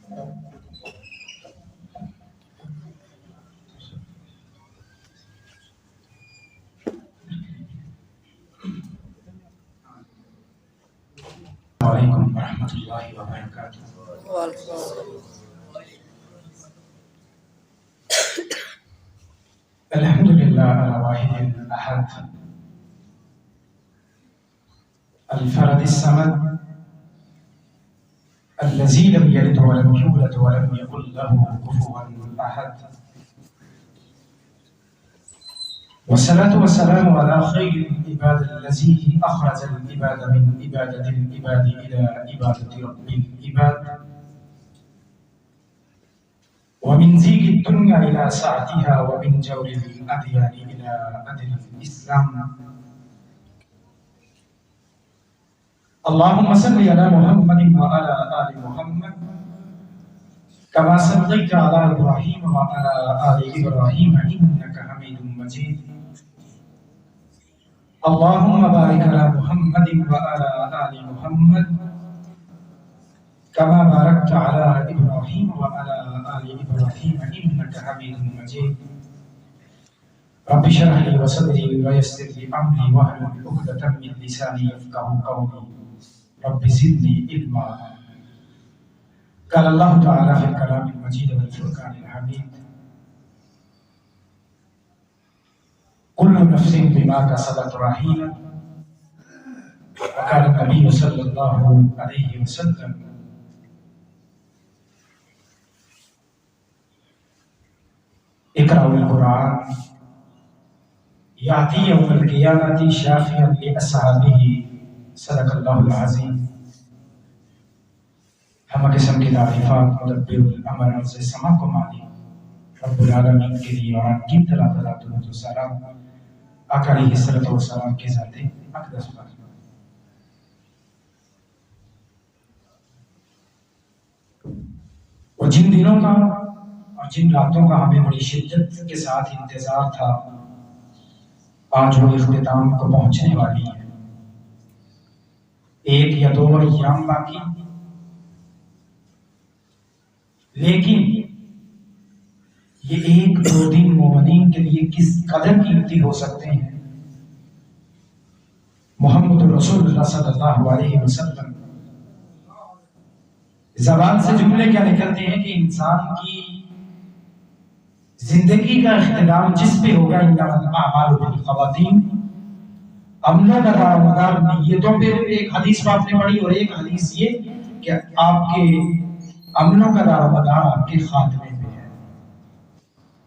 وعلیکم ورحمۃ اللہ وبرکاتہ۔ الحمد للہ الواحد الاحد الفرد الصمد الذي لم يلد ولم يولد ولم يكن له كفوا احد، والصلاة والسلام على خير العباد الذي أخرج العباد من عبادة العباد إلى عبادة رب العباد، ومن زيغ الدنيا إلى سعتها، ومن جور الأديان إلى عدل الإسلام. اللهم صل على محمد وعلى آل محمد كما صليت على إبراهيم وعلى آل إبراهيم إنك حميد مجيد. اللهم بارك على محمد وعلى آل محمد كما باركت على إبراهيم وعلى آل إبراهيم إنك حميد مجيد. رب اشرح لي وصدري ويسر لي أمري واحلل عقدة من لساني يفقهوا قولي رب زدني علما. قال الله تعالى في الكلام المجيد والفرقان الحميد: كل نفس بما كسبت رهينة. وقال النبي صلى الله عليه وسلم: اقرأوا القرآن يأتي يوم القيامة شافعا لأصحابه. صدق اللہ العظیم. ہم قسم کی تعریفات مدبر الامر عرض سما کو مالک رب العالمین کے لیے اور ان کی طرح درود و سلام آقا علیہ الصلوۃ والسلام کے ذات اقدس پر. وہ جن دنوں کا اور جن راتوں کا ہمیں بڑی شدت کے ساتھ انتظار تھا، آج وہ اختتام کو پہنچنے والی ہے. ایک یا دو ایام باقی، لیکن یہ ایک دو دن مومنین کے لیے کس قدر قیمتی ہو سکتے ہیں. محمد رسول اللہ صلی اللہ علیہ وسلم زبان سے جملے کیا نکلتے ہیں کہ انسان کی زندگی کا اختتام جس پہ ہوگا انما الاعمال بالخواتیم، عملوں کا دار و مدار نیتوں پہ. ایک حدیث آپ نے پڑھی اور ایک حدیث یہ کہ آپ کے عملوں کا دار و مدار آپ کے خاتمے پہ ہے.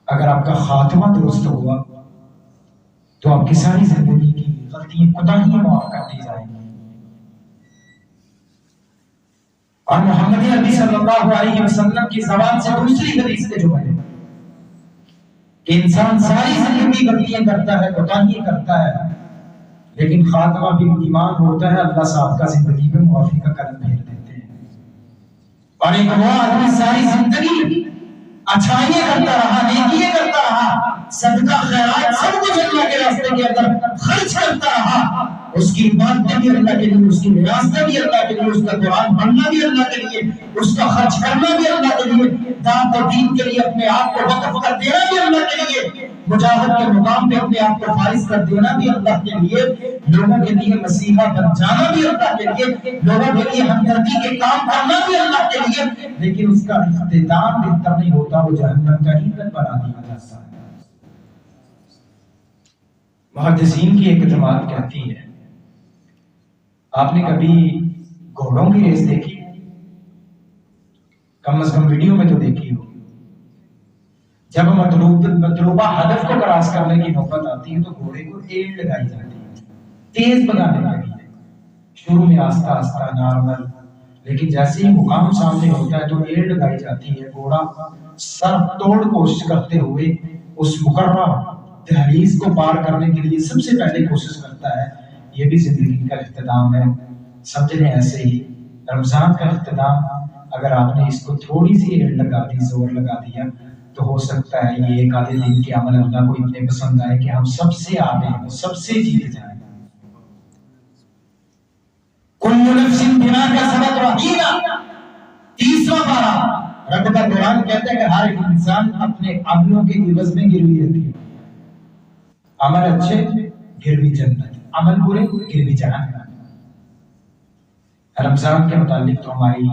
اگر آپ کا خاتمہ درست ہوا تو آپ کی ساری زندگی کی غلطیاں کوتاہیاں معاف کر دی جائیں گی. اور محمد عربی صلی اللہ علیہ وسلم کی زبان سے دوسری حدیث کے جملے کہ انسان ساری زندگی غلطیاں کرتا ہے، کوتاہیاں کرتا ہے، لیکن خاتمہ بالایمان ہوتا ہے. اللہ صاحب کا زندگی میں معافی کا قدم پھیر دیتے ہیں. اور ایک وہ آدمی ساری زندگی اچھائیاں کرتا رہا، نیکیاں کرتا رہا، صدقہ خیرات سب کچھ اللہ کے راستے کے اندر خرچ کرتا رہا. اس کی عبادتیں بھی اللہ کے لیے، اس کی ریاستیں بھی اللہ کے لیے، اس کا قرآن پڑھنا بھی اللہ کے لیے، اس کا خرچ کرنا بھی اللہ کے لیے، دعوت و دین کے لیے اپنے آپ کو وقف کر دینا بھی اللہ کے لیے، مجاہد کے مقام پہ اپنے آپ کو فائز کر دینا بھی اللہ کے لیے، لوگوں کے لیے مسیحا بن جانا بھی اللہ کے لیے، لوگوں کے لیے ہمدردی کے کام کرنا بھی اللہ کے لیے. لیکن اس کا اختتام بہتر نہیں ہوتا، وہ جہنم کا ایندھن بنا دیا جاتا ہے. محدثین کی ایک جماعت کہتی ہے، آپ نے کبھی گھوڑوں کی ریس دیکھی؟ کم از کم ویڈیو میں تو دیکھی ہو. جب مطلوبہ ہدف کو کراس کرنے کی نوبت آتی ہے تو گھوڑے کو ایڑ لگائی جاتی ہے، تیز بگانے لگی ہے. شروع میں آہستہ آہستہ نارمل، لیکن جیسے ہی مقام سامنے ہوتا ہے تو ایڑ لگائی جاتی ہے. گھوڑا سر توڑ کوشش کرتے ہوئے اس مقررہ دہلیز کو پار کرنے کے لیے سب سے پہلے کوشش کرتا ہے. یہ بھی زندگی کا اختتام ہے. سمجھ لیں ایسے ہی رمضان کا اختتام، اگر آپ نے اس کو تھوڑی سی ایڑ لگا دی، زور لگا دیا، تو ہو سکتا ہے یہ ایک آدھے دن کے عمل اللہ کو اتنے پسند آئے کہ ہم سب سے آگے ہوں، سب سے جیت جائیں. کل نفس بما کسبت رہینہ، تیسرا پارہ رب کا قرآن کہتا ہے کہ ہر انسان اپنے عملوں کے عوض میں گروی رکھے، عمل اچھے گروی جنت، عمل برے گروی جہنم۔ رمضان کے متعلق تو ہماری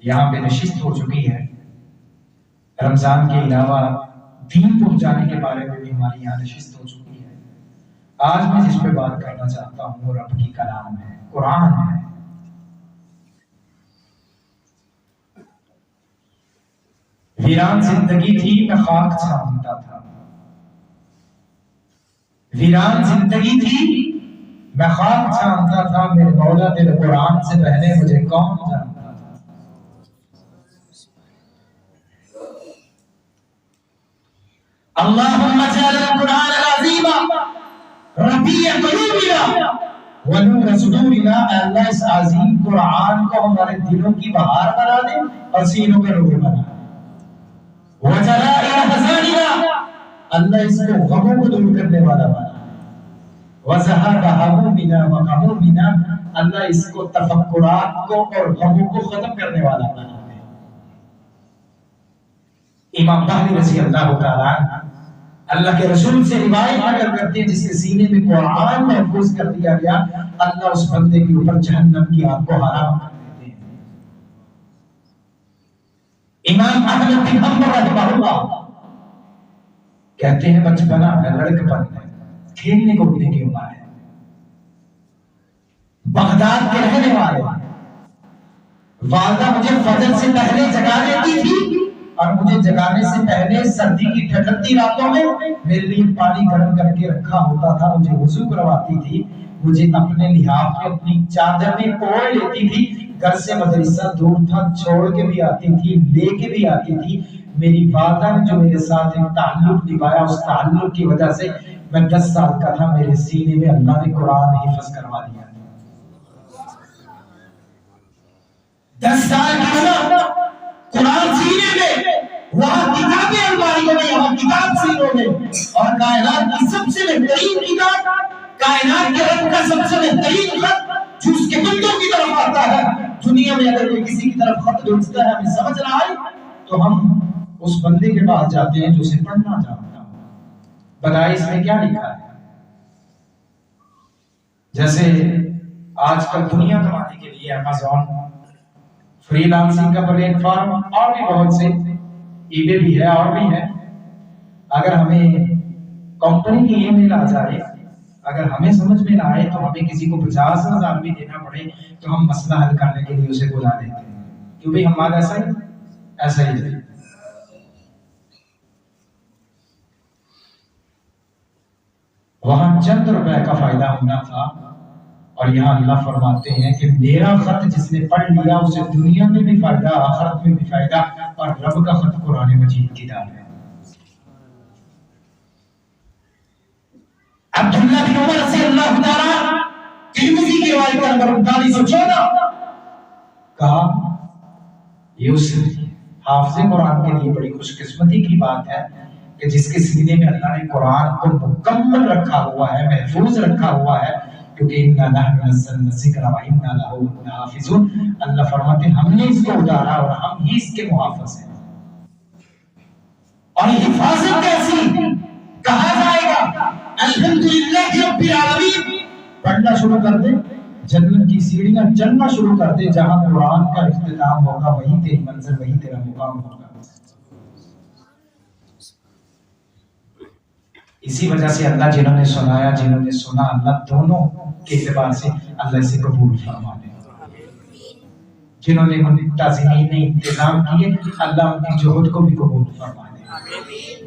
یہاں پہ نشست ہو چکی ہے، رمضان کے علاوہ دین پہنچانے کے بارے میں بھی ہماری یہاں نشست ہو چکی ہے۔ آج میں جس پہ بات کرنا چاہتا ہوں وہ رب کی کلام ہے، قرآن ہے۔ ویران زندگی تھی میں خاک چھانتا تھا، ویران زندگی تھی میں خاک چھانتا تھا، میرے مولا تیرے قرآن سے پہلے مجھے کون جانتا تھا۔ اللہم اجعل القرآن العظیم ربیع قلوبنا ونور صدورنا، اے اللہ اس عظیم قرآن کو ہمارے دلوں کی بہار بنا دے اور سینوں کا نور بنا دے۔ وجلاء احزاننا، اللہ اس کو غموں کو دور کرنے والا بنا دے۔ وذهاب همومنا وغمومنا، اللہ اس کو تفکرات کو اور غموں کو ختم کرنے والا بنا دے۔ امام بہلی رضی اللہ تعالیٰ اللہ کے رسول سے روایت نقل کرتے ہیں جس کے سینے میں قرآن محفوظ کر دیا گیا، اللہ اس بندے کے اوپر جہنم کی آگ کو حرام کر دیتے ہیں۔ امام احمد بن حنبل رحمہ اللہ کہتے ہیں بچپنا ہے، لڑکپن ہے، کھیلنے کودنے کی عمر ہے، بغداد کے رہنے والے، والدہ مجھے فجر سے پہلے جگا دیتی تھی اور مجھے جگانے سے پہلے سردی کی ٹھنڈی راتوں میں میرے لیے پانی گرم کر کے رکھا ہوتا تھا، مجھے وضو کرواتی تھی، مجھے اپنے لحاف میں اپنی چادر میں اوڑھ لیتی تھی، گھر سے مدرسہ دور تھا چھوڑ کے بھی آتی تھی، لے کے بھی آتی تھی۔ میری والدہ نے جو میرے ساتھ ایک تعلق نبھایا، اس تعلق کی وجہ سے میں 10 سال کا تھا، میرے سینے میں اللہ نے قرآن حفظ کروا دیا۔ 10 سال کی عمر، قرآن سینے میں، وہاں کتابیں الماری میں، یہاں کتاب سینوں میں، اور کائنات کی سب سے بہترین کتاب، کائنات کے رب کا سب سے بہترین خط جو اس کے بندوں کی طرف آتا ہے۔ دنیا میں اگر کوئی کسی کی طرف خط بھیجتا ہے ہمیں سمجھ رہا ہے تو ہم اس بندے کے پاس جاتے ہیں جو اسے پڑھنا جانتا ہے، بتائے اس میں کیا لکھا ہے۔ جیسے آج کل دنیا کمانے کے لیے امازون، فری لانسنگ کا پلیٹ فارم اور بھی بہت سے، ای بے بھی ہے اور بھی ہے۔ اگر ہمیں کمپنی کی ای میل آ جائے، اگر ہمیں سمجھ میں نہ آئے تو ہمیں کسی کو 50,000 بھی دینا پڑے تو ہم مسئلہ حل کرنے کے لیے اسے بلا لیتے ہیں، کیوں بھائی ہمارا ایسا ہی ہے۔ وہاں چند روپے کا فائدہ ہونا تھا، اور یہاں اللہ فرماتے ہیں کہ میرا خط جس نے پڑھ لیا اسے دنیا میں بھی فائدہ، آخرت میں بھی فائدہ، اور رب کا خط قرآن مجید کی کتاب ہے۔ عبداللہ بن عمر رضی اللہ تعالیٰ ترمذی کی روایت نمبر 3914 کہا یہ اس حافظ قرآن کے لیے بڑی خوش قسمتی کی بات ہے کہ جس کے سینے میں اللہ نے قرآن کو مکمل رکھا ہوا ہے، محفوظ رکھا ہوا ہے، کیونکہ اِنَّا نَحْنُ نَزَّلْنَا الذِّكْرَ وَإِنَّا لَهُ لَحَافِظُونَ، اللہ فرماتے ہیں ہم نے اس کو اتارا اور ہم ہی اس کے محافظ ہیں۔ اور حفاظت کیسی کہا جائے گا، الحمدللہ رب العالمین، پڑھنا شروع کر دے، جنت کی سیڑھیاں چلنا شروع کر دے، جہاں قرآن کا اختتام ہوگا وہی تیری منزل، وہی تیرا مقام ہوگا۔ اسی وجہ سے اللہ جنہوں نے سنایا، جنہوں نے سنا، اللہ دونوں کے اعتبار سے اللہ اسے قبول فرما لے۔ جنہوں نے تعظیمین نے انتظام کیے، اللہ ان کی جہد کو بھی قبول فرما لے۔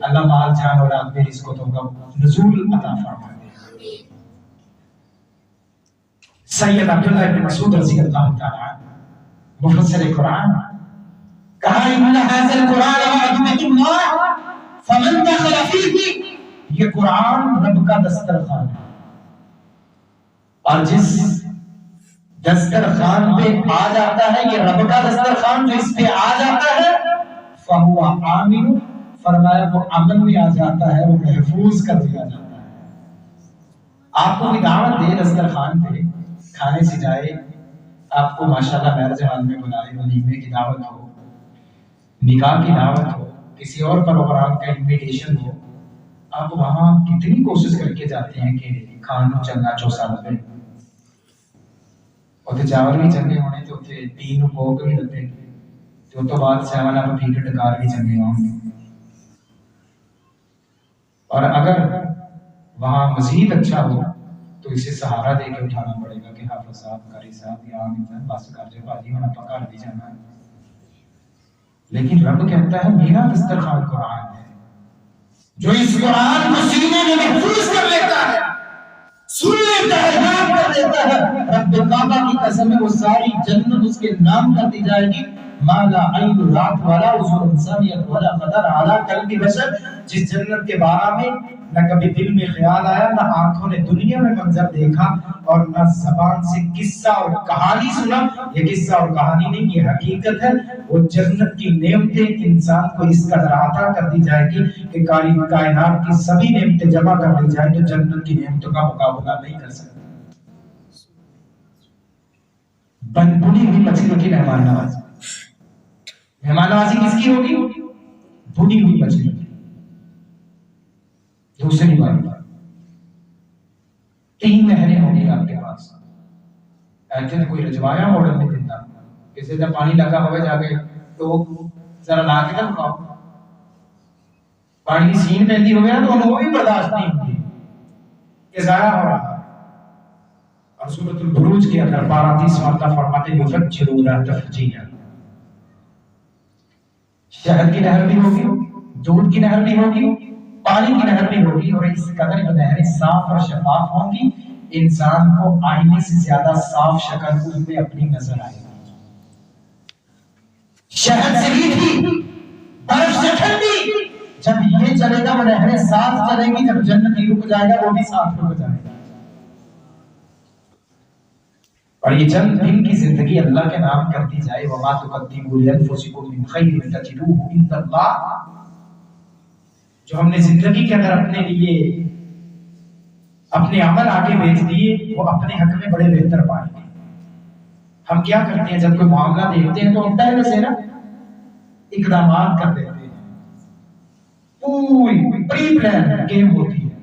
اللہ مال جان اور آپ میں رزق تو کا نزول عطا فرما دے۔ سید عبداللہ بن مسعود رضی اللہ تعالیٰ مفسر قرآن کہا ان هذا القرآن معدومۃ اللہ فمن دخل فیہ، یہ قرآن رب کا دسترخوان ہے، اور جس دسترخوان پہ آ جاتا ہے، یہ رب کا دسترخوان جو اس پہ آ جاتا ہے، فہو آمن، فرمایا وہ امن میں آ جاتا ہے، وہ محفوظ کر دیا جاتا ہے۔ آپ کو بھی دعوت دے دسترخوان پہ کھانے سے جائے، آپ کو ماشاءاللہ میرج حال میں بلائے، ولیمے کی دعوت ہو، نکاح کی دعوت ہو، کسی اور پروگرام کا انویٹیشن ہو، آپ وہاں کتنی کوشش کر کے جاتے ہیں کہ کھانو چنگا چوسا لگے، اتنے چاول بھی چنگے ہونے تو اتنے تین کوک بھی لگے، تو بعد 7 اپ پی کے ڈکار بھی چنگے ہوں گے۔ اور اگر وہاں مزید اچھا ہو تو اسے سہارا دے کے اٹھانا پڑے گا کہ حافظ صاحب، قاری صاحب، یا بس کر جائے بھاجی، ہم آپ گھر بھی جانا ہے۔ لیکن رب کہتا ہے میرا دسترخوان قرآن ہے، جو اس قرآن کو سینے میں محفوظ کر لیتا ہے، سن لیتا ہے، یاد کر لیتا ہے، رب کعبہ کی قسم ہے وہ ساری جنت اس کے نام کر دی جائے گی۔ مالا عین رات والا حضور سمیت ولا قدر اعلی قلب بشر، جس جنت کے بارے میں نہ کبھی دل میں خیال آیا، نہ آنکھوں نے دنیا میں منظر دیکھا، اور نہ زبان سے قصہ اور کہانی سنا۔ یہ قصہ اور کہانی نہیں، یہ حقیقت ہے۔ وہ جنت کی نعمتیں انسان کو اس قدر عطا کر دی جائے گی کہ کائنات کی سبھی نعمتیں جمع کر لی جائیں تو جنت کی نعمتوں کا مقابلہ نہیں کر سکتے۔ بنی ہوئی مچھلی کی مہمان نوازی، مہمان نوازی کس کی ہوگی؟ بنی ہوئی مچھلی۔ دوسری بات، 3 نہریں ہوں گی آپ کے پاس، ایسے کوئی رجوایا ماڈل نہیں دیتا، کسی کا پانی لگا ہوئے جا کے تو ذرا لا کے تو کھاؤ، پانی کی سین پہنتی ہوئے نا تو انہوں بھی برداشت نہیں ہوگی کہ ضائع ہو رہا۔ اور سورۃ البروج کے اندر 32 مرتبہ فرماتے ہیں یفجرون تفجیرا، شہد کی نہر بھی ہوگی، دودھ کی نہر بھی ہوگی، پانی کی نہر بھی ہوگی، اور اس قدر یہ نہریں صاف اور شفاف ہوں گی انسان کو آئینے سے زیادہ صاف شکل ان میں اپنی نظر آئے گی۔ شہد سے میٹھی، برف سے ٹھنڈی، جب یہ چلے گا وہ نہریں ساتھ چلیں گی، جب جنتی رک جائے گا وہ بھی ساتھ رک جائے گا۔ اور یہ چند دن کی زندگی اللہ کے نام کر دی جائے، وَمَا تُقَدِّمُوا لِأَنفُسِكُم مِّن خَيْرٍ تَجِدُوهُ عِندَ اللَّهِ، جو ہم نے زندگی کے اندر اپنے لیے اپنے عمل آگے بھیج دیے وہ اپنے حق میں بڑے بہتر پائیں گے۔ ہم کیا کرتے ہیں جب کوئی معاملہ دیکھتے ہیں تو ہم پہلے سے نا اقدامات کر دیتے ہیں، پوری پری پلان گیم ہوتی ہے،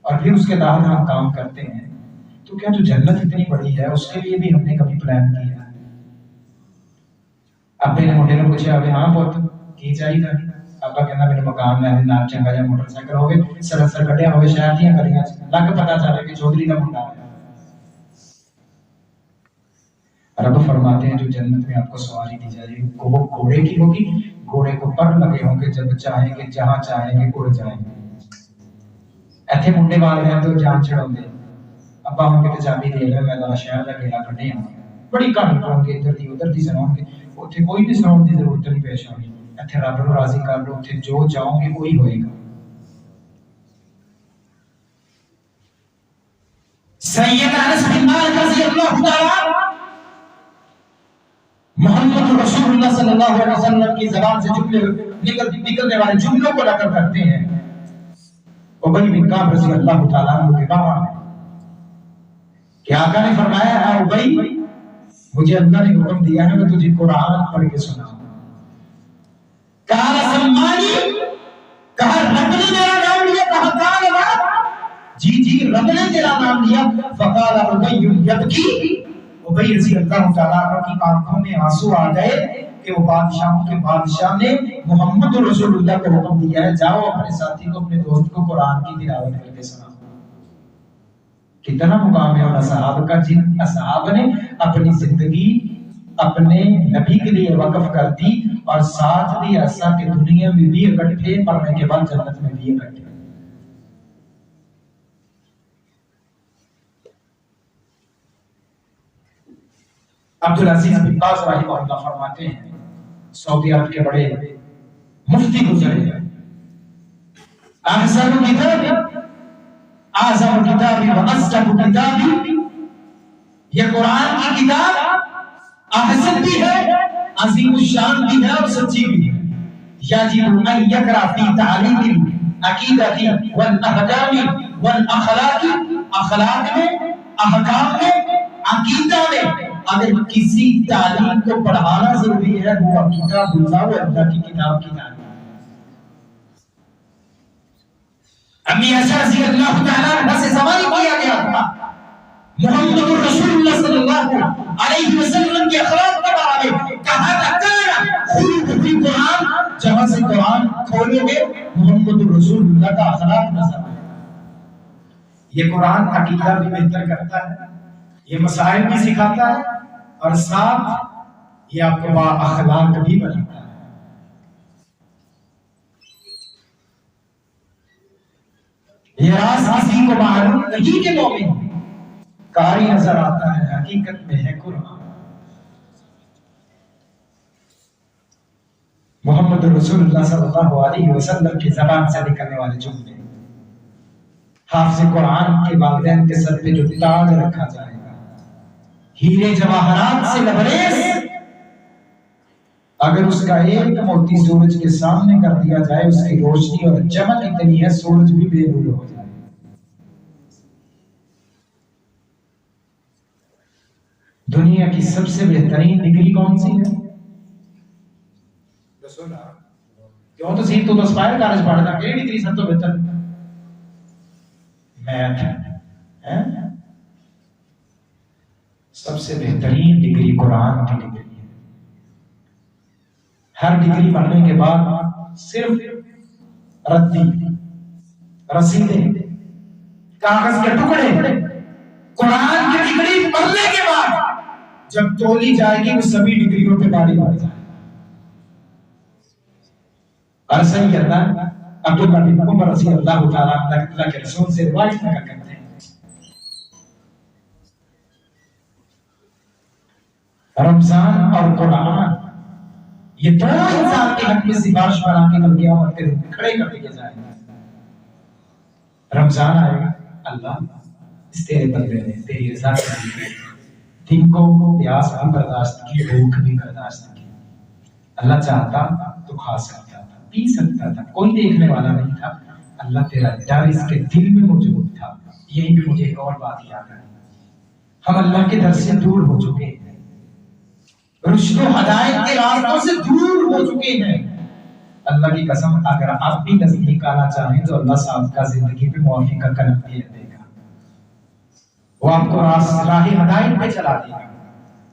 اور پھر اس کے بعد ہم کام کرتے ہیں۔ تو کیا جو جنت اتنی بڑی ہے اس کے لیے بھی ہم نے کبھی پلان کیا ہے؟ اب میرے منڈے نے پوچھا ابھی ہاں بہت کی چاہیے تھا، ابا کہنا میرے مقام میں نام چنگا جا موٹر سائیکل ہوگی، سر کٹیا ہوئے شاید ہی کریاں لگ پتا چلے کہ چودھری کا منڈا ہے۔ رب فرماتے ہیں جو جنت میں آپ کو سواری دی جائے گی وہ گھوڑے کی ہوگی، گھوڑے کو پر لگے ہوں گے، جب چاہیں گے جہاں چاہیں گے اڑ جائیں گے۔ ایتھے منڈے والے ہیں تو جان چھڑاؤ دے، ابا ہوں گے تو چابی دے لے، میں ذرا شہر کا گیلا کھڑے ہوں بڑی کہانی پڑھوں گے، ادھر دی سناؤں گے، اتنے کوئی بھی سناؤں کی ضرورت نہیں پیش ہونی، اتنے رب کو راضی کر لو، اتنے جو چاہوں گے وہی ہوئے گا۔ سیدنا انس بن مالک رضی اللہ تعالی محمد رسول اللہ صلی اللہ علیہ وسلم کی زبان سے جملے نکلنے والے جملوں کو نقل کرتے ہیں۔ ابی بن کعب رضی اللہ تعالیٰ عنہ کے بارے میں کہ آقا نے فرمایا ہے ابی مجھے اللہ نے حکم دیا ہے میں تجھے قرآن پڑھ کے سناؤں۔ کہا سمانی، کہا رب نے میرا نام لیا، کہا کال رب، جی رب نے تیرا نام لیا۔ فقال ابی یبکی، ابی رضی اللہ تعالیٰ عنہ کی آنکھوں میں آنسو آ گئے کہ وہ بادشاہوں کے بادشاہ نے محمد رسول اللہ کو حکم دیا ہے جاؤ اپنے ساتھی کو اپنے دوست کو قرآن کی تلاوت کر کے سناؤ۔ کتنا مقام ہے ان اصحاب کا جن اصحاب نے اپنی زندگی اپنے نبی کے لیے وقف کر دی اور ساتھ بھی ایسا کہ دنیا میں بھی اکٹھے، مرنے کے بعد جنت میں بھی اکٹھے۔ عبدالعزیز بن باز رحمہ اللہ فرماتے ہیں سعودی عرب کے بڑے مفتی گزرے ہیں، احسن کتاب اعظم کتاب و اصدق کتاب، یہ قرآن کی کتاب احسن بھی ہے، عظیم الشان بھی ہے اور سچی بھی ہے۔ یجب ان یقرأ فی تعلیم العقیدۃ والاحکام والاخلاق، اخلاق میں، احکام میں، عقیدہ میں اگر کسی تعلیم کو پڑھانا ضروری ہے وہ کتاب اللہ و اللہ کی کتاب کی تعلیم. امی عائشہ رضی اللہ تعالیٰ عنہ سے سوال کیا گیا تھا محمد رسول اللہ صلی اللہ علیہ وسلم کے اخلاق کے بارے میں. کہا تھا خلق فی قرآن، جہاں سے قرآن کھولو گے محمد رسول اللہ کا اخلاق نظر آئے. یہ قرآن عقیدہ بھی بہتر کرتا ہے، یہ مسائل بھی سکھاتا ہے، اور ساتھ یہ آپ کو با اخلاق بھی بناتا ہے. یہ راز کسی کو معلوم نہیں کہ مومن قاری نظر آتا ہے، حقیقت میں ہے قرآن. محمد رسول اللہ صلی اللہ علیہ وسلم کی زبان سے نکلنے والے جملے، حافظ قرآن کے والدین کے سر پہ جو تاج رکھا جائے گا ہیرے جواہرات سے لبریز، اگر اس کا ایک موتی سورج کے سامنے کر دیا جائے اس کی روشنی اور چمک اتنی ہے سورج بھی بے نور ہو جائے. دنیا کی سب سے بہترین ڈگری کون سی ہے؟ کیوں تو سیٹ تو اسپائر کالج پڑھتا کہ ڈگری سب تو بہتر میتھ ہے. سب سے بہترین ڈگری قرآن کی ڈگری ہے. ہر ڈگری پڑھنے کے بعد صرف ردی رسیدیں کاغذ کے ٹکڑے قرآن کی ڈگری پڑھنے کے بعد جب تولی جائے گی وہ سبھی ڈگریوں پہ باری بار جائے گا. اور صحیح کہتا ہے عبداللہ بن عمر رضی اللہ تعالیٰ اللہ کے رسول سے روایت لگا کرتے ہیں رمضان اور قرآن یہ دونوں انسان کے حق میں سفارش بنا کے کل قیامت کے دن کھڑے کر دیے جائیں گے. رمضان آئے گا، اللہ اس تیرے بندے نے تیری رضا کے لیے دن کو پیاس بھی برداشت کی، بھوک بھی برداشت کی. اللہ چاہتا تو کھا سکتا تھا، پی سکتا تھا، کوئی دیکھنے والا نہیں تھا. اللہ تیرا ڈر اس کے دل میں موجود تھا. یہیں پہ مجھے ایک اور بات یاد آئی، ہم اللہ کے در سے دور ہو چکے ہیں، رشد و ہدایت کے راستوں سے دور ہو چکے ہیں. اللہ کی قسم اگر آپ بھی نزدیک آنا چاہیں تو اللہ صاحب کا زندگی پہ معافی کا قلم دے دے گا، وہ آپ کو راہ ہدایت پہ چلا دے گا.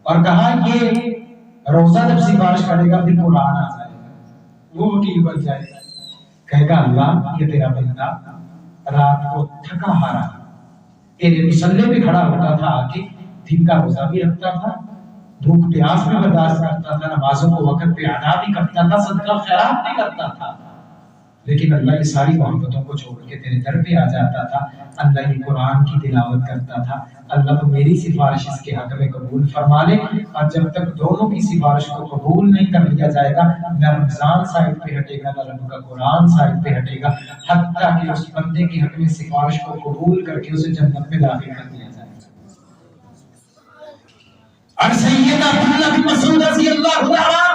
اور کہا یہ روزہ جب سفارش کرے گا پھر قرآن آ جائے گا، وہ وکیل بن جائے گا، کہے گا اللہ یہ تیرا بندہ رات کو تھکا ہارا تیرے مصلے پہ کھڑا ہوتا تھا، آگے دن کا روزہ بھی رکھتا تھا، بھوک پیاس بھی برداشت کرتا تھا، نمازوں کو وقت پہ ادا بھی کرتا تھا، صدقہ خیرات بھی کرتا تھا، لیکن اللہ یہ ساری محبتوں کو چھوڑ کے تیرے در پہ آ جاتا تھا. اللہ یہ قرآن کی تلاوت کرتا تھا. اللہ تو میری سفارش اس کے حق میں قبول فرما لے. اور جب تک دونوں کی سفارش کو قبول نہیں کر لیا جائے گا نہ رمضان سائڈ پہ ہٹے گا نہ رب کا قرآن سائڈ پہ ہٹے گا، حتیٰ کہ اس بندے کے حق میں سفارش کو قبول کر کے اسے جنت میں داخل کر دیا جائے گا. اور سیدنا عبداللہ بن مسعود رضی اللہ تعالیٰ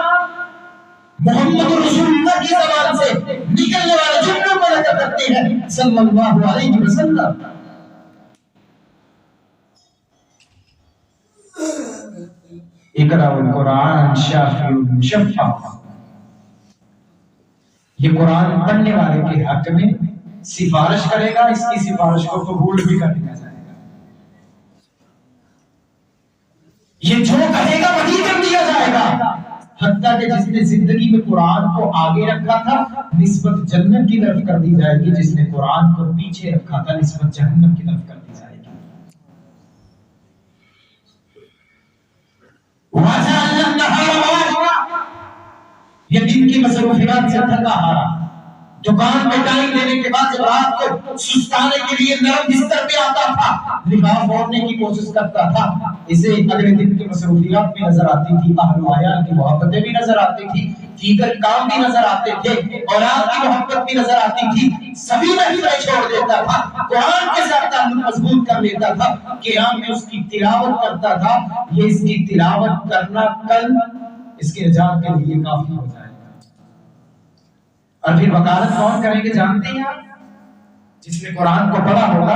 محمد رسول اللہ کی زبان سے نکلنے والے جملوں کو نقل کرتے ہیں صلی اللہ علیہ وسلم. اقرأ القرآن شافع مشفع، یہ قرآن پڑھنے والے کے حق میں سفارش کرے گا، اس کی سفارش کو قبول بھی کر لیا جائے گا. یہ جو کہے گا وہی کر دیا جائے گا. حتیٰ کہ جس نے زندگی میں قرآن کو آگے رکھا تھا نسبت جنت کی طرف کر دی جائے گی، جس نے قرآن کو پیچھے رکھا تھا نسبت جہنم کی طرف کر دی جائے گی. یہ دن کی مصروفیات سے تھکا ہارا، دکان پہ ٹائم دینے کے بعد جب رات کو سستانے کے لیے نرم بستر پہ آتا تھا، لباس اوڑھنے کی کوشش کرتا تھا، اسے اگلے دن کی مصروفیات بھی نظر آتی تھی، اہل و عیال کی محبتیں بھی نظر آتی تھی، دیگر کام بھی نظر آتے تھے، اولاد کی محبت بھی نظر آتی تھی. سبھی محفلیں چھوڑ دیتا تھا، قرآن کے ساتھ تعلق مضبوط کر لیتا تھا، قیام میں اس کی تلاوت کرتا تھا. یہ اس کی تلاوت کرنا کل اس کے نجات کے لیے کافی ہو جائے گا. اور پھر وکالت کون کریں گے جانتے ہیں آپ؟ جس نے قرآن کو پڑھا ہوگا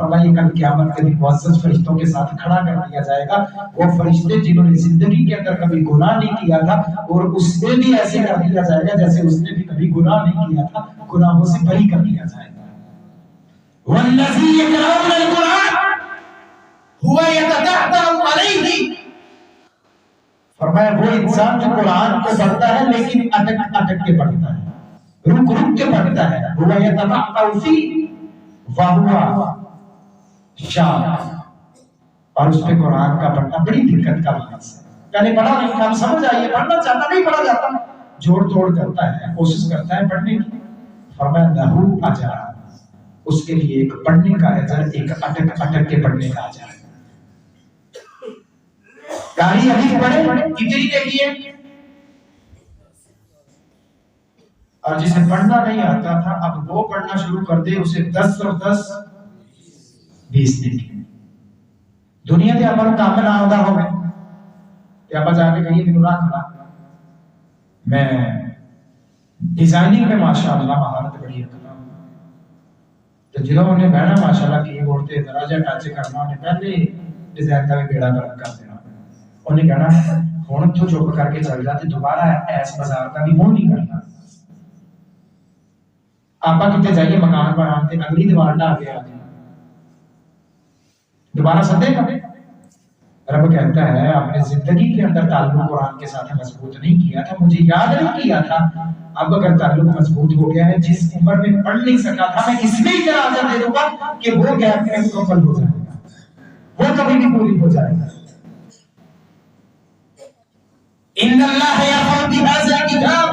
فرمائیے کل قیامت کے دن معزز فرشتوں کے ساتھ کھڑا کر دیا جائے گا وہ فرشتے جنہوں نے زندگی کے اندر کبھی گناہ نہیں کیا تھا، اور اس سے بھی ایسے کر دیا جائے گا جیسے اس نے بھی کبھی گناہ نہیں کیا تھا، گناہوں سے بری کر دیا جائے گا۔ وَالَّذِي يَقْرَؤُونَ الْقُرْآنَ هُوَ يَتَتَعْتَعُ عَلَيْهِ، فرمایا وہ انسان جو قرآن کو پڑھتا ہے لیکن اٹک اٹک کے پڑھتا ہے، رک رک کے پڑھتا ہے، هُوَ يَتَمَعَّعُ فِيهِ وَهُوَ شاق، اور اس پہ قرآن کا پڑھنا بڑی دقت کا باعث ہے۔ پہلے پڑھا نہیں تھا، سمجھ آئیے، پڑھنا چاہتا نہیں پڑھا جاتا، جوڑ توڑ کرتا ہے، کوشش کرتا ہے پڑھنے کی۔ فرمایا لہو اجر، اس کے لیے ایک پڑھنے کا اجر، ایک اٹک اٹک کے پڑھنے کا اجر۔ کاری ابھی پڑھے کتنی دیکھیے، اور جسے پڑھنا نہیں آتا تھا اب وہ پڑھنا شروع کر دے، اسے 10 اور 10 20 دیکھیں۔ دنیا کے عمل کام نہ ہوتا ہوگا کہ آپ جا کے کہیں دن رکھ لا، میں ڈیزائننگ میں ماشاءاللہ مہارت بڑی رکھتا ہوں، تو جنہوں نے بہنا ماشاءاللہ کی بورڈ تے دراجہ ٹچ کرنا، انہیں پہلے ڈیزائن کا بھی بیڑا گرک کر دینا، انہیں کہنا ہوں تو چپ کر کے چل جاتے، دوبارہ ایس بازار کا بھی منہ نہیں کرنا۔ آپ کتنے جائیے مکان بناتے اگلی دیوار ڈا کے آ جائے، دوبارہ سدے گا۔ رب کہتا ہے آپ نے زندگی کے اندر تعلق قرآن کے ساتھ مضبوط نہیں کیا تھا، مجھے یاد نہیں کیا تھا، اب اگر تعلق مضبوط ہو گیا ہے، جس عمر میں پڑھ نہیں سکا تھا میں اس میں اجازت دے دوں گا کہ وہ گیپ میں مکمل ہو جائے گا، وہ کبھی بھی پوری ہو جائے گا۔ ان اللہ یرفع بہذا الکتاب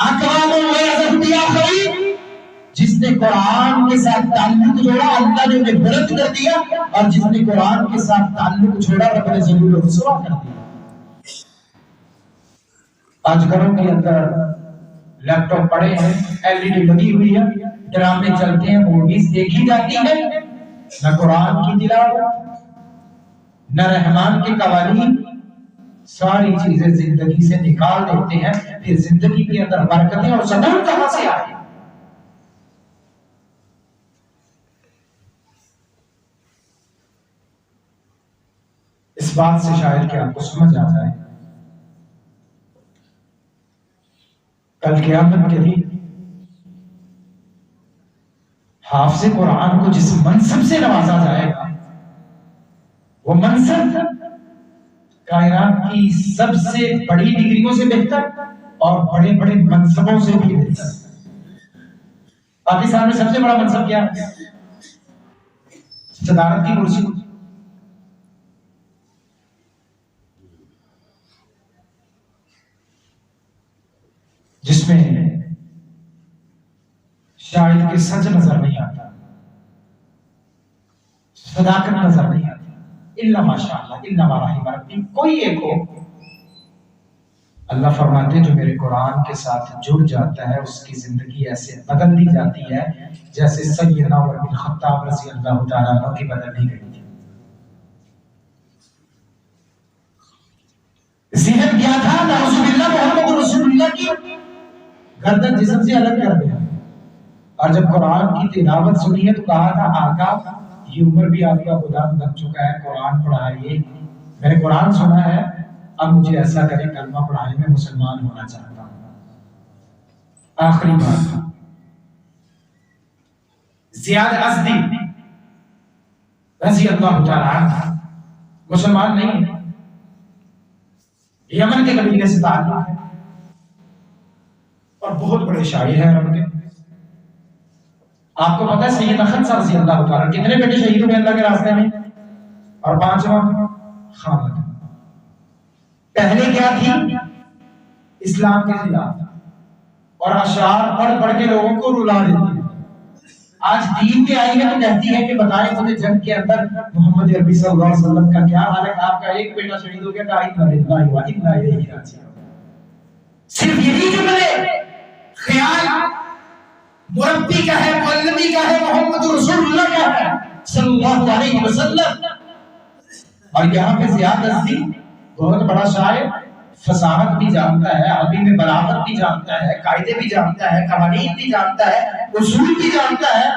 اقوام ویذر بآخرین، جس نے قرآن کے ساتھ تعلق جوڑا اللہ نے انہیں بلند کر دیا، اور جس نے قرآن کے ساتھ تعلق چھوڑا رب نے ذلیل و رسوا کر دیا۔ آج گھروں کے اندر لیپ ٹاپ پڑے ہیں، LED لگی ہوئی ہے، ڈرامے چلتے ہیں، موویز دیکھی جاتی ہے، نہ قرآن کی تلاوت نہ رحمان کے قوانین، ساری چیزیں زندگی سے نکال دیتے ہیں، پھر زندگی کے اندر برکتیں اور سکون کہاں سے آئے؟ اس بات سے شاید کہ آپ کو سمجھ آ جائے، کل قیامت کے دن حافظ قرآن کو جس منصب سے نوازا جائے گا، وہ منصب کائنات کی سب سے بڑی ڈگریوں سے بہتر اور بڑے بڑے منصبوں سے بھی بہتر۔ پاکستان میں سب سے بڑا منصب کیا ہے؟ صدارت کی کرسی، جس میں شاید کہ سچ نظر نہیں آتا، صداقت نظر نہیں آتی، الا ماشاءاللہ الا ما رحم ربی، کوئی ایک ہو۔ اللہ فرماتے ہیں جو میرے قرآن کے ساتھ جڑ جاتا ہے اس کی زندگی ایسے بدل دی جاتی ہے جیسے سیدنا عمر بن خطاب رضی اللہ تعالیٰ عنہ کی بدل دی گئی تھی۔ ذہن کیا تھا؟ نعوذ باللہ محمد رسول اللہ کی گردن جسم سے الگ کر دیا، اور جب قرآن کی تلاوت سنی ہے تو کہا تھا آقا یہ عمر بھی آپ کا غلام بن چکا ہے، قرآن پڑھائیے، میں نے قرآن سنا ہے، اب مجھے ایسا کریں کلمہ پڑھائیں، میں مسلمان ہونا چاہتا ہوں۔ آخری بات، زیاد ازدی رضی اللہ تعالیٰ عنہ مسلمان نہیں ہے، یمن کے قبیلے سے تعلق ہے اور بہت بڑے شاعر ہیں عرب کے۔ آپ کو پتا ہے سید خنسا رضی اللہ تعالیٰ کتنے بیٹے شہید ہوئے اللہ کے راستے میں؟ اور 5واں خامد۔ پہلے کیا تھی؟ اسلام کے خلاف اور اشعار پڑھ پڑھ کے لوگوں کو رلا دیتی ہے۔ آج دین میں آئی ہے تو کہتی ہے کہ بتائیں مجھے جنگ کے اندر محمد عربی صلی اللہ علیہ وسلم کا کیا حال ہے؟ آپ کا ایک بیٹا شہید ہو گیا، کہا انا للہ و انا الیہ راجعون۔ صرف یہی جملے خیال مربی کا ہے، مولوی کا ہے، محمد رسول اللہ کا ہے صلی اللہ علیہ وسلم۔ اور یہاں پہ زیاد ازدی بہت بڑا شاعر، فصاحت بھی جانتا ہے، عربی میں بلاغت بھی جانتا ہے، قاعدے بھی جانتا ہے، قوانین بھی جانتا ہے، اصول بھی جانتا ہے،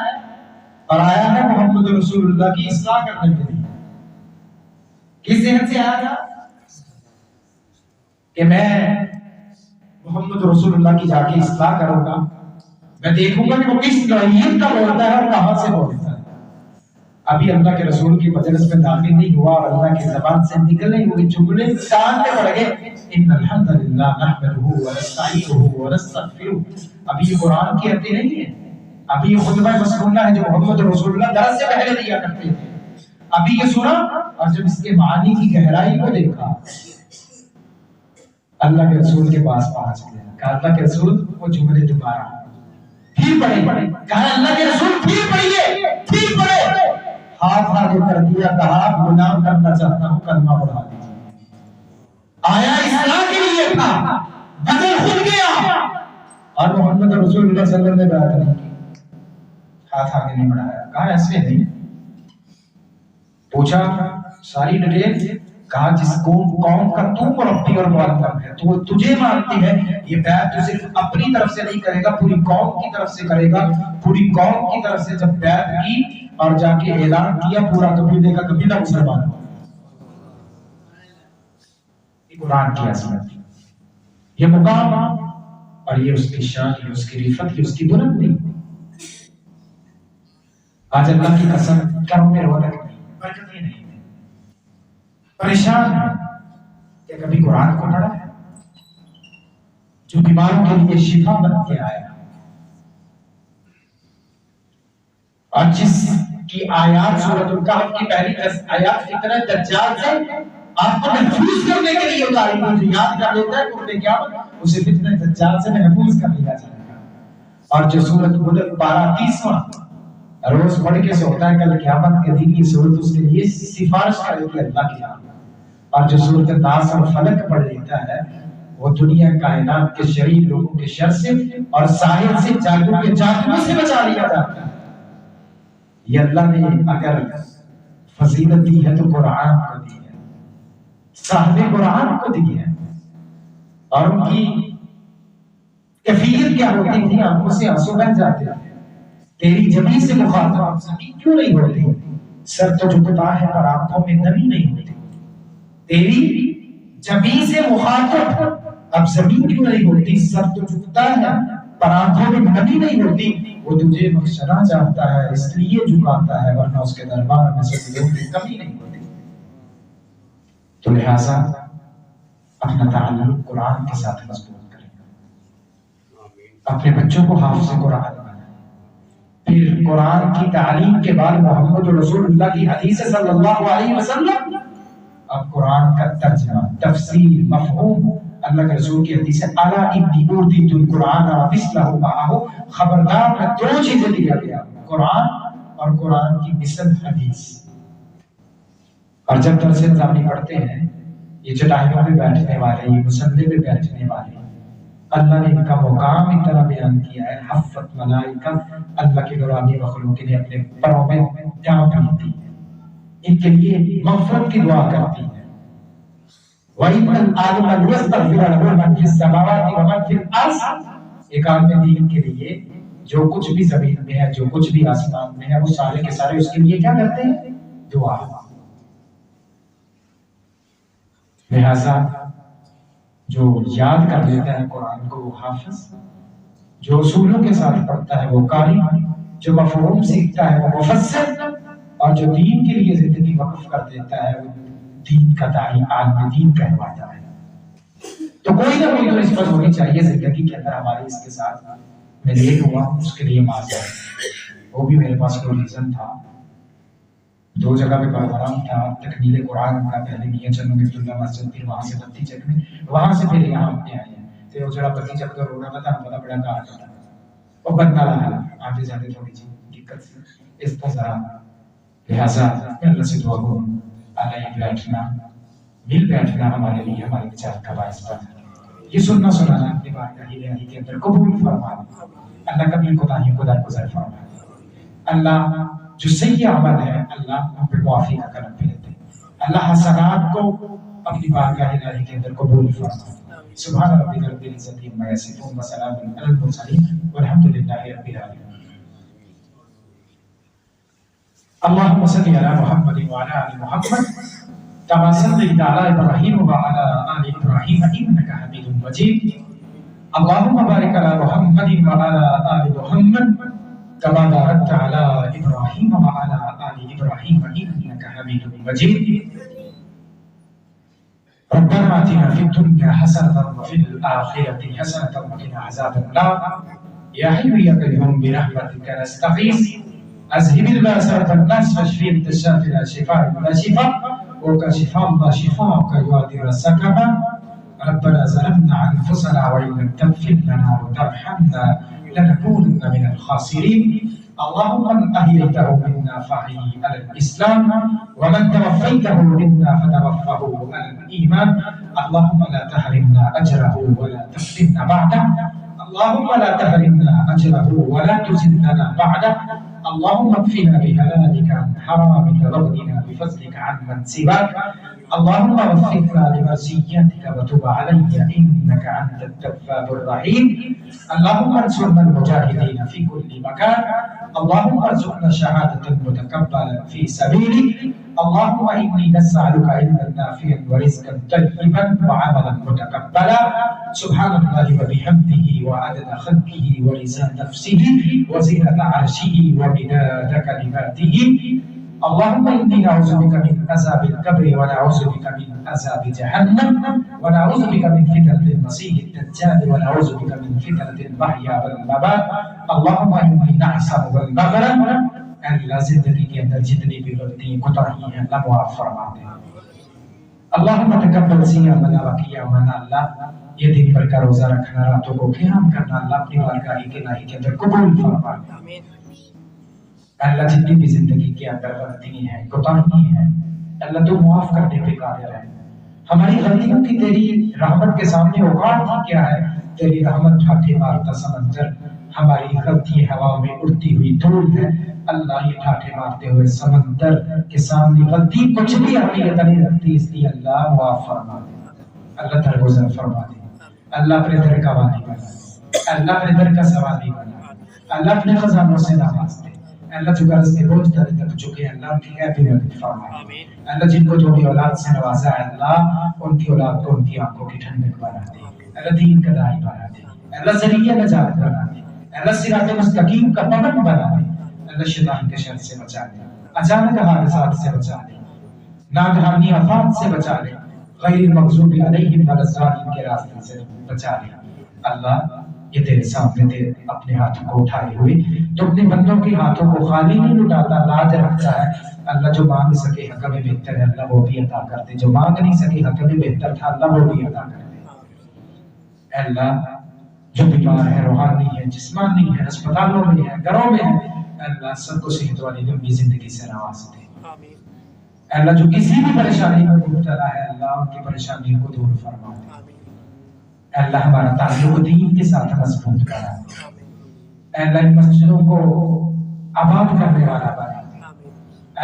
اور آیا ہے محمد رسول اللہ کی اصلاح کرنے کے لیے. کس ذہن سے آیا تھا کہ میں محمد رسول اللہ کی جا کے اصلاح کروں گا, میں دیکھوں گا کہ وہ کس نوعیت کا بولتا ہے اور کہاں سے بولتا ہے. ابھی اللہ کے رسول کی مجلس میں داخل نہیں ہوا اور اللہ کی زبان سے نکلے ہوئے جملے کان پہ پڑ گئے, ان الحمد للہ نحمدہ ونستعینہ ونستغفرہ. ابھی یہ قرآن کی آیتیں نہیں ہیں, ابھی یہ خطبہ مسنونہ ہے جو محمد رسول اللہ درس سے پہلے دیا کرتے تھے. ابھی یہ سنا اور جب اس کے معانی کی گہرائی کو دیکھا, اللہ کے رسول کے پاس پہنچ گیا. کہا اللہ کے رسول وہ جملے دوبارہ پھر پڑھے. کہا اللہ کے رسول پھر پڑھیے, پھر پڑھے. ہاتھ آگے کر دیا, کہا غلام کرنا چاہتا ہوں, کلمہ پڑھا دیجیے. آیا اصلاح کے لیے تھا, بدل خود گیا اور محمد رسول اللہ صلی اللہ علیہ وسلم نے بیعت نہیں کی, ہاتھ آگے نہیں بڑھایا. کہا ایسے نہیں. پوچھا ساری ڈیٹیل, کہا جس قوم کا تو مربی اور معلم ہے, تو وہ تجھے مانتی ہے, یہ بیعت تو صرف اپنی طرف سے نہیں کرے گا, پوری قوم کی طرف سے کرے گا. پوری قوم کی طرف سے جب بیعت کی اور جا کے اعلان کیا, پورا قبیلے کا قبیلہ مسلمان ہوا. یہ قرآن کی عظمت, یہ مقام اور یہ اس کی شان, یہ اس کی رفت, یہ اس کی بلندی. آج اللہ کی قسم گھروں میں رونق نہیں, برکتیں نہیں, پریشان ہے کہ کبھی قرآن کو پڑھا ہے جو بیماروں کے لیے شفا بن کے آیا, اور جس کی آیات سورۃ الکہف کی پہلی 10 آیات فتنہ دجال سے آپ کو محفوظ کرنے کے لیے اتاری گئی, جو یاد کر لیتا ہے قرب قیامت اسے فتنہ دجال سے محفوظ کر لیا جائے گا. اور جو سورۃ ملک 12 30واں روز پڑھ کے سوتا ہے, کل قیامت کے دن یہ سورت اس کے لیے سفارش کرے گی اللہ کے یہاں. اور جو سورۃ ناس اور فلق پڑھ لیتا ہے وہ دنیا کائنات کے شریر لوگوں کے شر سے اور ساحر سے, جادو کے جادو سے بچا لیا جاتا ہے. یہ اللہ نے اگر فضیلت دی ہے تو قرآن کو دی ہے, صاحب قرآن کو دی ہے. اور ان کی کیفیت کیا ہوتی تھی, آنکھوں سے آنسو بہہ جاتے ہیں. تیری جبیں سے مخاطب آپ زمین کیوں نہیں ہوتی, سر تو جھکتا ہے پر آنکھوں میں نمی نہیں ہوتی. تیری جبیں سے مخاطب اب زمین کیوں نہیں ہوتی, سر تو جھکتا ہے پر آنکھوں میں نمی نہیں ہوتی. وہ تجھے بخشنا چاہتا ہے اس لیے جھکاتا ہے, ورنہ اس کے دربار میں سجدوں کی کمی نہیں ہوتی. تو لہٰذا اپنا تعلق قرآن کے ساتھ مضبوط کریں, اپنے بچوں کو حافظ قرآن بنائیں. پھر قرآن کی تعلیم کے بعد محمد رسول اللہ کی حدیث صلی اللہ علیہ وسلم, اب قرآن کا ترجمہ, تفسیر, مفہوم. اللہ کے رسول کی حدیث ہے, الا انی اوتیت القرآن ومثلہ معہ, خبردار میں 2 چیزیں دیا گیا, قرآن اور قرآن کی مثل حدیث. اور جب درس نظامی پڑھتے ہیں, یہ چٹائیوں پہ بیٹھنے والے, یہ مصلے پہ بیٹھنے والے, اللہ نے ان کا مقام اتنا بیان کیا ہے. حفت ملائکہ, اللہ کے نورانی مخلوق نے اپنے پروں میں ڈانپ لی تھی, ان کے لیے مغفرت کی دعا کرتی ہے. وَإِنَّ الْعَالِمَ لِيَسْتَغْفِرَ لَهُ مَنْ فِي السَّمَاوَاتِ وَمَنْ فِي الْأَرْضِ. ایک عالم دین کے لیے جو کچھ بھی زمین میں ہے, جو کچھ بھی آسمان میں ہے, وہ سارے کے سارے اس کے لیے کیا کرتے ہیں, دعا. لہذا جو یاد کر لیتا ہے قرآن کو وہ حافظ, جو اصولوں کے ساتھ پڑھتا ہے وہ قاری, جو مفہوم سیکھتا ہے وہ مفسر, اور جو دین کے لیے زندگی وقف کر دیتا ہے وہ دین کا داعی, عالم دین کہواتا ہے. تو کوئی نہ کوئی تو نسبت ہونی چاہیے زندگی کے اندر ہماری اس کے ساتھ. میں لیٹ ہوا اس کے لیے معذرت, وہ بھی میرے پاس کوئی ریزن تھا. 2 جگہ پہ پروگرام تھا, تکمیل قرآن کا, پہلے میاں چنو بیت اللہ مسجد, پھر وہاں سے بتی چک میں, وہاں سے پھر یہاں اپنے آئے ہیں. تو وہ جڑا بتی چک کر رونا تھا, بڑا بڑا کار تھا, وہ بننا رہا, آتے جاتے تھوڑی سی دقت سے اس کو ذرا. لہٰذا میں اللہ سے دعا کروں, اللہ یہ بیٹھنا, مل بیٹھنا ہمارے لیے ہمارے بچار کا باعث بنا. یہ سننا سنانا اپنی بارگاہ الہی کے اندر قبول فرما. اللہ کبھی کوتاہیوں کو درگزر فرما. اللہ جو صحیح عمل ہے اللہ ہم پہ معافی کا کرم پھیرتے. اللہ حسنات کو اپنی بارگاہ الہی کے اندر قبول فرما. سبحان ربک رب العزت عما یصفون وسلام علی المرسلین والحمد للہ رب العالمین. اللهم صل على محمد وعلى آل محمد كما صليت على إبراهيم وعلى آل إبراهيم إنك حميد مجيد. اللهم بارك على محمد وعلى آل محمد كما باركت على إبراهيم وعلى آل إبراهيم إنك حميد مجيد. ربنا آتنا في الدنيا حسنة وفي الآخرة حسنة وقنا عذاب النار. يا حي يا قيوم برحمتك نستغيث أذهب البأس والناس واشفي أنت الشافي لا شفاء إلا شفاء وكشف الله شفاءك يغادر السقما. ربنا ظلمنا أنفسنا وإن لم تغفر لنا وترحمنا لنكونن من الخاسرين. اللهم من أحييته منا فأحيه على الإسلام ومن توفيته منا فتوفه على الإيمان. اللهم لا تحرمنا أجره ولا تفتنا بعده. اللهم لا تحرمنا أجره ولا تزدنا بعده. اللهم اكفنا بحلالك عن حرامك واغننا بفضلك عن من سواك. اللهم وفقنا لمرضيتك وتب علي إنك أنت التواب الرحيم. اللهم انصرنا المجاهدين في كل مكان. اللهم ارزقنا شهادة متقبلا في سبيلك. اللهم إني نسألك علما نافعا ورزقا طيبا وعملا متقبلا. سبحان الله وبحمده وعدد خلقه ورضا نفسه وزنة عرشه ومداد كلماته. اللهم إني نعوذ بك من عذاب القبر ونعوذ بك من عذاب جهنم ونعوذ بك من فتنة المسيح الدجال ونعوذ بك من فتنة المحيا والممات. اللهم إني نعصم والمغرب. اللہ زندگی کے اندر جتنی بھی غلطی کوتاہی ہیں اللہ معاف فرما دے. اللہم تقبل صیامنا و قیامنا. اللہ یہ دن بھر کا روزہ رکھنا راتوں کو قیام کرنا اللہ اپنی بارگاہ کی الہی کے اندر قبول فرما دے. اللہ جتنی بھی زندگی کے اندر غلطی ہیں کوتاہی ہیں اللہ تو معاف کرنے پہ قادر ہے. ہماری غلطیوں کی تیری رحمت کے سامنے اوقات ہی کیا ہے. تیری رحمت ٹھاٹھے مارتا سمندر ہماری غلطی ہوا میں اڑتی ہوئی دھول ہے. اللہ یہ ٹھاٹھے مارتے ہوئے سمندر کے سامنے غلطی کچھ بھی اہمیت نہیں رکھتی. اس لیے اللہ معاف فرما دے. اللہ درگزر فرما دے. اللہ اپنے در کا والی بنا. اللہ اپنے در کا سوالی بنا. اللہ اپنے خزانوں سے نواز دے. اللہ جو غرض کے بوجھ تلے تک چکے اللہ ان کی عیب مدد فرما. اللہ جن کو جو بھی اولاد سے نوازا ہے اللہ ان کی اولاد کو ان کی آنکھوں کی ٹھنڈک بنا دے. اللہ دین کا داعی بنا دے. اللہ ذریعہ نجات بنا دے. اللہ صراط مستقیم کا پابند بنا دے. اللہ شیطان کے شر سے بچا لے. اچانک حادثات سے بچا لے. ناگہانی آفات سے بچا لے. غیر المغضوب علیہم ولا الضالین کے راستے سے بچا لے. اللہ یہ تیرے سامنے تیرے اپنے ہاتھوں کو اٹھائے ہوئے تو اپنے بندوں کے ہاتھوں کو خالی نہیں لٹاتا لاج رکھتا ہے. اللہ جو مانگ سکے حق میں بہتر ہے اللہ وہ بھی عطا کر دے. جو مانگ نہیں سکے حق میں بہتر تھا اللہ وہ بھی عطا کر دے. اللہ جو بیمار ہے روحانی ہے جسمانی ہے ہسپتالوں میں ہے گھروں میں ہے اللہ سب کو صحت والی لمبی زندگی سے نواز دے. اللہ جو کسی بھی پریشانی میں مبتلا ہے اللہ ان کی پریشانیوں کو دور فرما دے. اللہ ہمارا تعلق دین کے ساتھ مضبوط کرا دے. اللہ ان مسجدوں کو آباد کرنے والا بنا دے.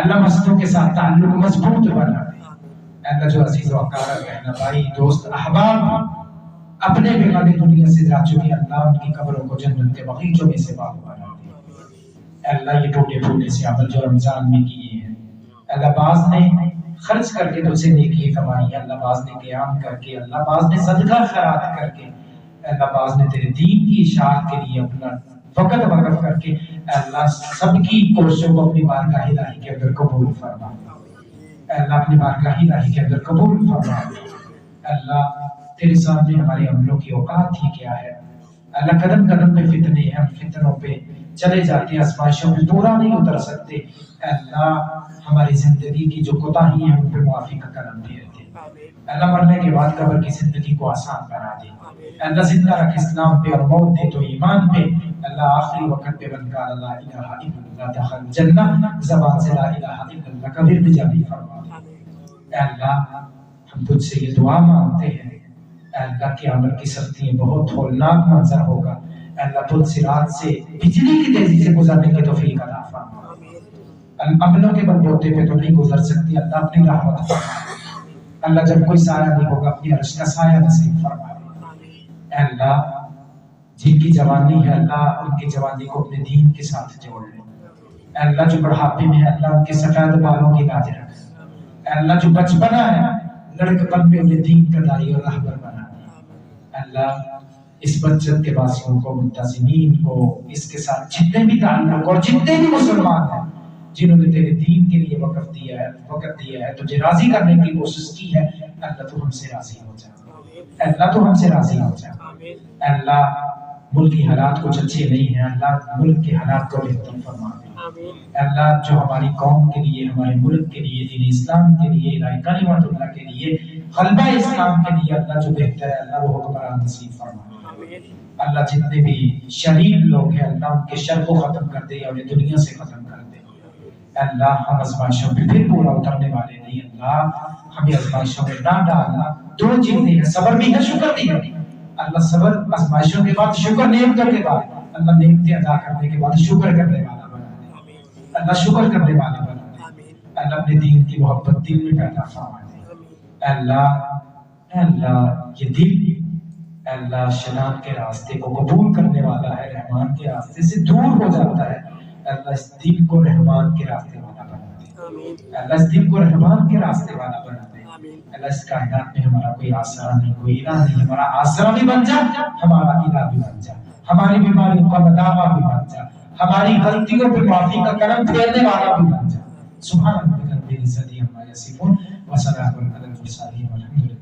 اللہ مسجدوں کے ساتھ تعلق مضبوط بنا دے. اللہ جو عزیز و اقارب بہن بھائی دوست احباب اپنے بغیر دنیا سے جا چکے اللہ ان کی قبروں کو جنت کے باغیچوں میں سے باغ بنا دے. اللہ یہ ٹوٹے پھوٹے سے عمل جو رمضان میں کیے ہیں اللہ بعض نے خرچ کر کے تجھ سے نیکی کمائی اللہ بعض نے قیام کر کے اللہ بعض نے صدقہ خیرات کر کے اللہ بعض نے تیرے دین کی اشاعت کے لیے اپنا وقت وقف کر کے اللہ سب کی کوششوں کو اپنی بارگاہ الہی کے اندر قبول فرما. اللہ اپنی بارگاہ الہی کے اندر قبول فرما. اللہ تیرے سامنے ہمارے عملوں کی اوقات ہی کیا ہے. اللہ قدم قدم پہ فتنے ہیں ہم فتنوں پہ چلے جاتے ہیں آزمائشوں پہ پورا نہیں اتر سکتے. اللہ ہماری زندگی کی جو کوتاہی ہیں ان پہ معافی کا کرم دے دے. اللہ مرنے کے بعد قبر کی زندگی کو آسان بنا دے. اللہ زندہ رکھ اسلام پہ اور موت دے تو ایمان پہ. اللہ آخری وقت پہ من قال لا الہ الا اللہ دخل جنہ زبان سے لا الہ الا اللہ کا ورد جاری فرما دے. اے اللہ ہم تجھ سے یہ دعا مانگتے ہیں. اے اللہ قیامت کی سختیاں بہت ہولناک منظر ہوگا. اے اللہ تجھ صراط سے بجلی کی تیزی سے گزرنے کی توفیق عطا فرما. عملوں کے بلبوتے پہ تو نہیں گزر سکتی اللہ اپنی رحمت فرما. اللہ جب کوئی سایہ نہیں ہوگا اپنی عرش کا سایہ نصیب فرما. اے اللہ جن کی جوانی ہے اللہ ان کی جوانی کو اپنے دین کے ساتھ جوڑ لے. اے اللہ جو بڑھاپے میں ہے اللہ ان کے سفید بالوں کی لاج رکھ، اے اللہ جو بچپنا ہے لڑکپن میں انہیں دین کا داعی اور راہبر بنا دے، اے اللہ اس بچت کے واسطوں کو منتظمین کو اس کے ساتھ جتنے بھی تعلق اور جتنے بھی مسلمان ہیں جنہوں نے تیرے دین کے لیے وقت دیا ہے تجھے راضی کرنے کی کوشش کی ہے، اللہ تو ہم سے راضی ہو جا، اللہ تو ہم سے راضی ہو جا، اللہ ملکی حالات کچھ اچھے نہیں ہیں، اللہ ملک کے حالات کو بہتر فرما دے، اللہ جو ہماری قوم کے لیے ہمارے ملک کے لیے دین اسلام کے لیے الہی کلمت اللہ کے لیے غلبہ اسلام کے لیے اللہ جو بہتر ہے اللہ وہ حکمران نصیب فرما دے، اللہ جتنے بھی شریر لوگ ہیں اللہ ان کے شر کو ختم کر دے اور انہیں دنیا سے ختم کر دے، اللہ ہم آزمائشوں میں پھر پورا اترنے والے نہیں، اللہ ہمیں آزمائشوں میں نہ ڈالنا، دو چیزیں ہیں صبر بھی ہے شکر بھی ہے، اللہ صبر آزمائشوں کے بعد شکر نعمتوں کے بعد اللہ نعمتیں ادا کرنے کے بعد شکر کرنے والا بنا دے، اللہ شکر کرنے والا بنا دے، اللہ اپنے دین کی محبت دل میں پیدا فرما دے، اے اللہ یہ دل اے اللہ شیطان کے راستے کو قبول کرنے والا ہے، رحمان کے راستے سے دور ہو جاتا ہے، اللہ اس دل کو رحمان کے راستے والا بنا دے، اللہ اس دل کو رحمان کے راستے والا بنا دے، اللہ اس کائنات میں ہمارا کوئی آسرا نہیں، کوئی الہ نہیں، ہمارا آسرا بھی بن جا، ہمارا الہ بھی بن جا، ہماری بیماریوں کا مداوا بھی بن جا، ہماری غلطیوں پہ معافی کا کرم پھیرنے والا بھی بن جا، سبحان ربک رب العزت عما یصفون وسلام علی المرسلین والحمد للہ۔